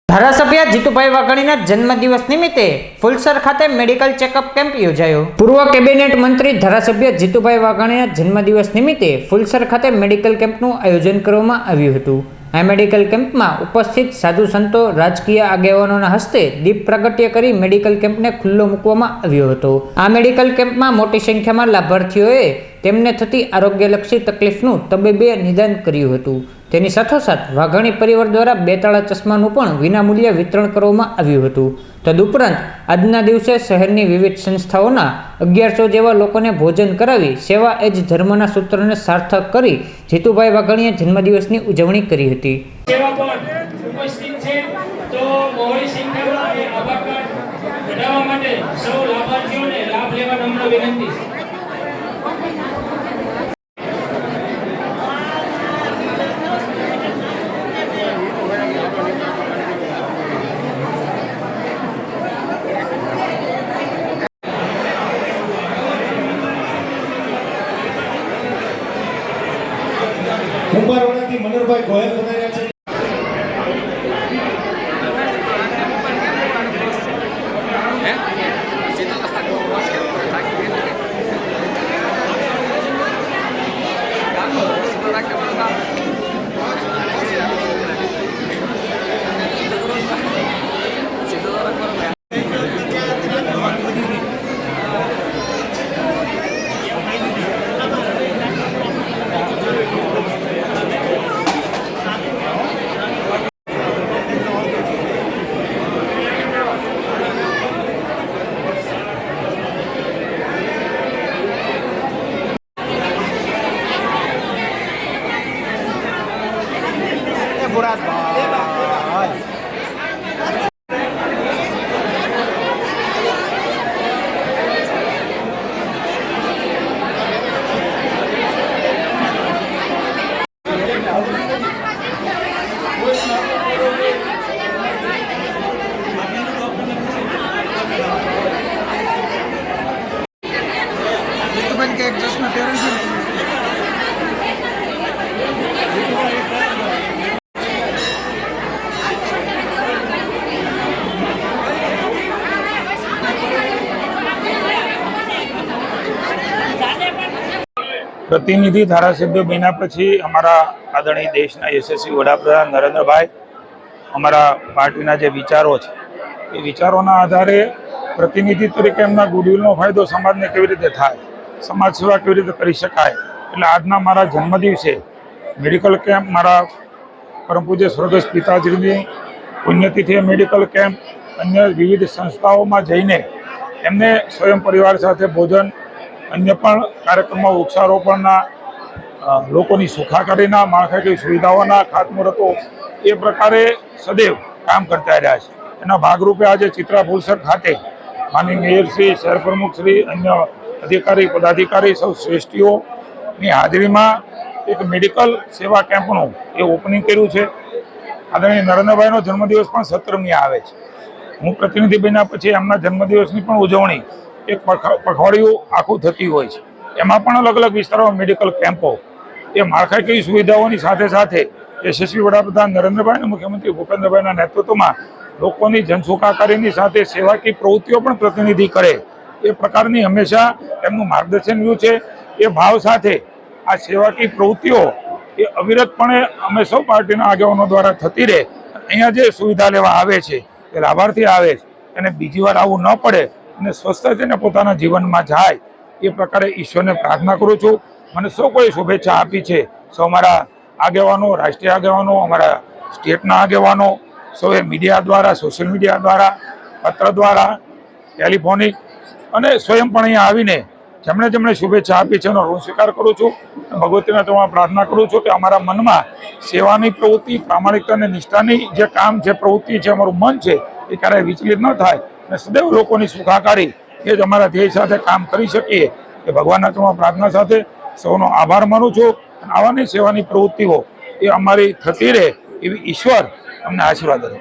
ધારાસભ્ય જીતુભાઈ વાઘાણીના જન્મદિવસ નિમિત્તે ફુલસર ખાતે મેડિકલ ચેકઅપ કેમ્પ યોજાયો। પૂર્વ કેબિનેટ મંત્રી ધારાસભ્ય જીતુભાઈ વાઘાણીના જન્મદિવસ નિમિત્તે ફુલસર ખાતે મેડિકલ કેમ્પનું આયોજન કરવામાં આવ્યું હતું। આ મેડિકલ કેમ્પમાં ઉપસ્થિત સાધુ સંતો, રાજકીય આગેવાનોના હસ્તે દીપ પ્રાગટ્ય કરી મેડિકલ કેમ્પને ખુલ્લો મૂકવામાં આવ્યો હતો। આ મેડિકલ કેમ્પમાં મોટી સંખ્યામાં લાભાર્થીઓએ તેમને થતી આરોગ્યલક્ષી તકલીફનું તબીબી નિદાન કર્યું હતું। તેની સાથોસાથ વાઘાણી પરિવાર દ્વારા 2 તાળા ચશ્માનું પણ વિનામૂલ્યે વિતરણ કરવામાં આવ્યું હતું। તદુપરાંત આજના દિવસે શહેરની વિવિધ સંસ્થાઓના 1100 જેવા લોકોને ભોજન કરાવી સેવા એ જ ધર્મના સૂત્રને સાર્થક કરી જીતુભાઈ વાઘાણીએ જન્મદિવસની ઉજવણી કરી હતી। સેવા પણ ઉપસ્થિત છે તો બહોળી સંખ્યામાં એ આભાર કાર્ડ કઢાવવા માટે સૌ લાભાર્થીઓને લાભ લેવા નમ્ર વિનંતી છે। કુંભારવાડાથી મનોહરભાઈ ગોયલ પધાર્યા છે। प्रतिनिधि धारासभ्य बन्या पछी अमरा आदरणीय देशना यशस्वी वडाप्रधान नरेन्द्रभाई अमरा पार्टीना जे विचारो छे ए विचारोना आधारे प्रतिनिधि तरीके एमना गुडविलनो फायदो समाजने केवी रीते थाय, समाज सेवा केवी रीते करी शकाय एटले आजना मारा जन्मदिवसे मेडिकल केम्प मारा परम पूज्य स्वर्गस्थ पिताजीनी पुण्यतिथि मेडिकल केम्प अन्य विविध संस्थाओमां जईने एमने स्वयं परिवार साथे भोजन अन्य पण कार्यक्रमों वृक्षारोपणना लोकोनी सुखाकारीना माळखाकીય सुविधाओना खातमुहूर्तो ए प्रकारे सदैव काम करता रह्या छे। एना भागरूपे आज चित्रा फुलसर खाते माननीय मेयरश्री, शहर प्रमुखश्री, अन्य अधिकारी पदाधिकारी सौ श्रेष्ठीओनी हाजरीमां एक मेडिकल सेवा केम्पनुं ए ओपनिंग कर्युं छे। आदरणीय नरेन्द्रभाईनो जन्मदिवस पण 17મી आवे छे। हूँ प्रतिनिधि बन्या पछी एमना जन्मदिवसनी पण उजवणी एक पखवाड़िયું आखું થતી હોય છે। એમાં પણ અલગ અલગ વિસ્તારોમાં મેડિકલ કેમ્પો એ માળખાકીય સુવિધાઓની સાથે સાથે યશસ્વી વડાપ્રધાન નરેન્દ્રભાઈ અને મુખ્યમંત્રી ભૂપેન્દ્રભાઈના નેતૃત્વમાં લોકોની જનસુખાકારીની સાથે સેવાકીય પ્રવૃત્તિઓ પણ પ્રતિનિધિ કરે એ પ્રકારની હંમેશા એમનું માર્ગદર્શન રહ્યું છે। એ ભાવ સાથે આ સેવાકીય પ્રવૃત્તિઓ એ અવિરતપણે અમે સૌ પાર્ટીના આગેવાનો દ્વારા થતી રહે। અહીંયા જે સુવિધા લેવા આવે છે એ લાભાર્થી આવે છે અને બીજી વાર આવું ન પડે અને સ્વસ્થ થઈને પોતાના જીવનમાં જાય એ પ્રકારે ઈશ્વરને પ્રાર્થના કરું છું। મને સૌ કોઈ શુભેચ્છા આપી છે, સૌ મારા આગેવાનો, રાષ્ટ્રીય આગેવાનો, અમારા સ્ટેટના આગેવાનો, સૌએ મીડિયા દ્વારા, સોશિયલ મીડિયા દ્વારા, પત્ર દ્વારા, ટેલિફોનિક અને સ્વયં પણ અહીંયા આવીને જેમણે જેમણે શુભેચ્છા આપી છે એનો ઋણ સ્વીકાર કરું છું। ભગવતીના તો પ્રાર્થના કરું છું કે અમારા મનમાં સેવાની પ્રવૃત્તિ, પ્રામાણિકતા અને નિષ્ઠાની જે કામ છે, પ્રવૃત્તિ છે, અમારું મન છે એ ક્યારેય વિચલિત ન થાય અને સदैव લોકોની સુખાકારી એ જ અમારા ધ્યેય સાથે કામ કરી શકીએ એ ભગવાનના ચરણમાં પ્રાર્થના સાથે સૌનો આભાર માનું છું। આવાની સેવાની પ્રવૃત્તિઓ એ અમારી થતી રહે એવી ઈશ્વર અમને આશીર્વાદ આપે।